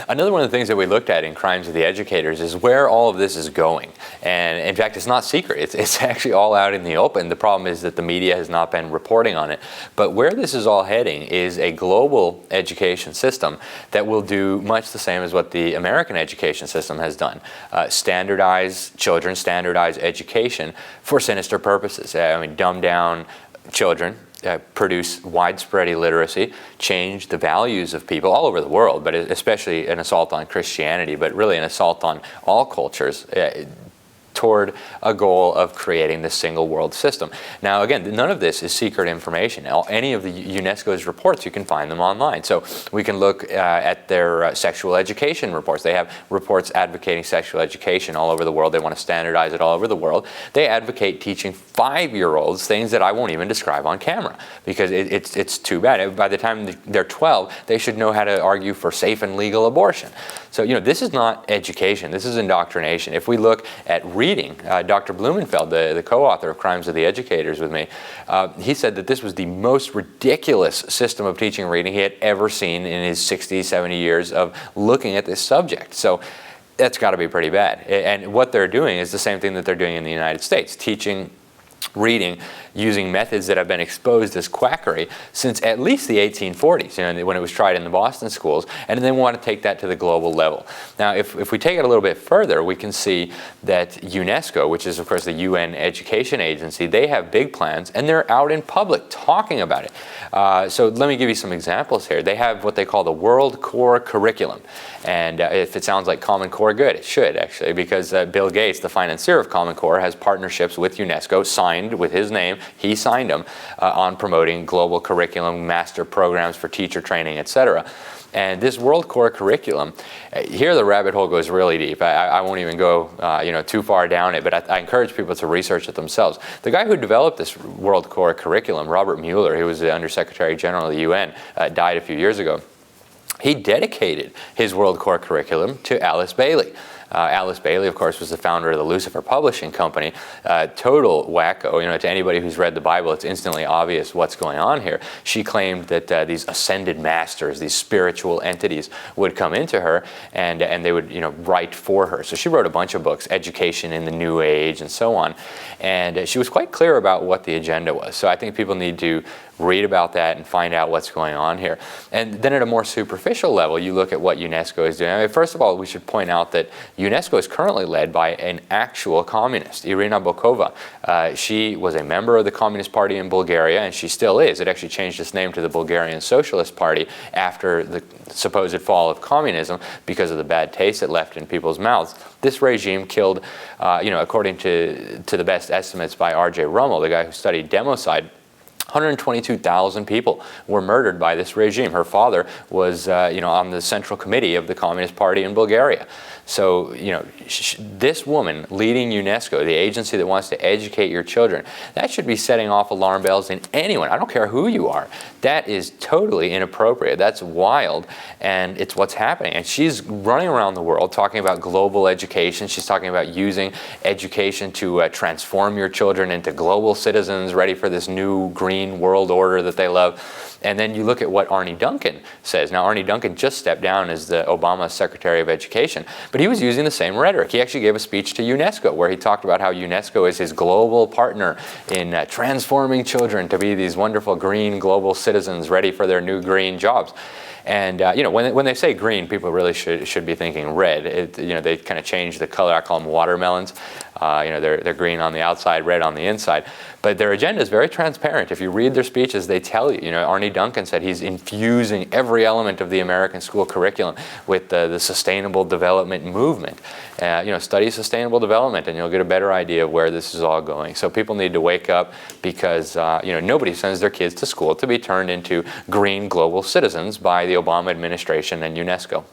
Another one of the things that we looked at in Crimes of the Educators is where all of this is going. And in fact, it's not secret. It's actually all out in the open. The problem is that the media has not been reporting on it. But where this is all heading is a global education system that will do much the same as what the American education system has done. Standardize children, standardize education for sinister purposes. I mean, dumb down children, produce widespread illiteracy, change the values of people all over the world, but especially an assault on Christianity, but really an assault on all cultures, toward a goal of creating this single world system. Now again, none of this is secret information. Any of the UNESCO's reports, you can find them online. So we can look at their sexual education reports. They have reports advocating sexual education all over the world. They want to standardize it all over the world. They advocate teaching 5-year-olds things that I won't even describe on camera because it's too bad. By the time they're 12, they should know how to argue for safe and legal abortion. So, this is not education. This is indoctrination. If we look at reading, Dr. Blumenfeld, the co-author of Crimes of the Educators with me, he said that this was the most ridiculous system of teaching reading he had ever seen in his 60, 70 years of looking at this subject. So that's got to be pretty bad. And what they're doing is the same thing that they're doing in the United States, teaching reading using methods that have been exposed as quackery since at least the 1840s, when it was tried in the Boston schools, and they want to take that to the global level. Now, if we take it a little bit further, we can see that UNESCO, which is of course the UN education agency, they have big plans, and they're out in public talking about it. So let me give you some examples here. They have what they call the World Core Curriculum, and if it sounds like Common Core, good, it should actually, because Bill Gates, the financier of Common Core, has partnerships with UNESCO, signed with his name, he signed them, on promoting global curriculum, master programs for teacher training, etc. And this World Core Curriculum, here the rabbit hole goes really deep. I won't even go too far down it, but I encourage people to research it themselves. The guy who developed this World Core Curriculum, Robert Mueller, he was the Undersecretary General of the UN, died a few years ago. He dedicated his World Core Curriculum to Alice Bailey. Alice Bailey, of course, was the founder of the Lucifer Publishing Company. Total wacko. To anybody who's read the Bible, it's instantly obvious what's going on here. She claimed that these ascended masters, these spiritual entities, would come into her and they would, write for her. So she wrote a bunch of books, Education in the New Age, and so on. And she was quite clear about what the agenda was. So I think people need to read about that and find out what's going on here. And then at a more superficial level, you look at what UNESCO is doing. First of all, we should point out that UNESCO is currently led by an actual communist, Irina Bokova. She was a member of the Communist Party in Bulgaria, and she still is. It actually changed its name to the Bulgarian Socialist Party after the supposed fall of communism because of the bad taste it left in people's mouths. This regime killed, according to the best estimates by R.J. Rummel, the guy who studied democide, 122,000 people were murdered by this regime. Her father was, on the Central Committee of the Communist Party in Bulgaria. So, this woman leading UNESCO, the agency that wants to educate your children, that should be setting off alarm bells in anyone. I don't care who you are. That is totally inappropriate. That's wild, and it's what's happening. And she's running around the world talking about global education. She's talking about using education to transform your children into global citizens ready for this new green world order that they love. And then you look at what Arne Duncan says. Now, Arne Duncan just stepped down as the Obama Secretary of Education, but he was using the same rhetoric. He actually gave a speech to UNESCO where he talked about how UNESCO is his global partner in transforming children to be these wonderful green global citizens ready for their new green jobs. And when they say green, people really should be thinking red. They kind of change the color. I call them watermelons. They're green on the outside, red on the inside. But their agenda is very transparent. If you read their speeches, they tell you. Arne Duncan said he's infusing every element of the American school curriculum with the sustainable development movement. Study sustainable development, and you'll get a better idea of where this is all going. So people need to wake up because nobody sends their kids to school to be turned into green global citizens by the Obama administration and UNESCO.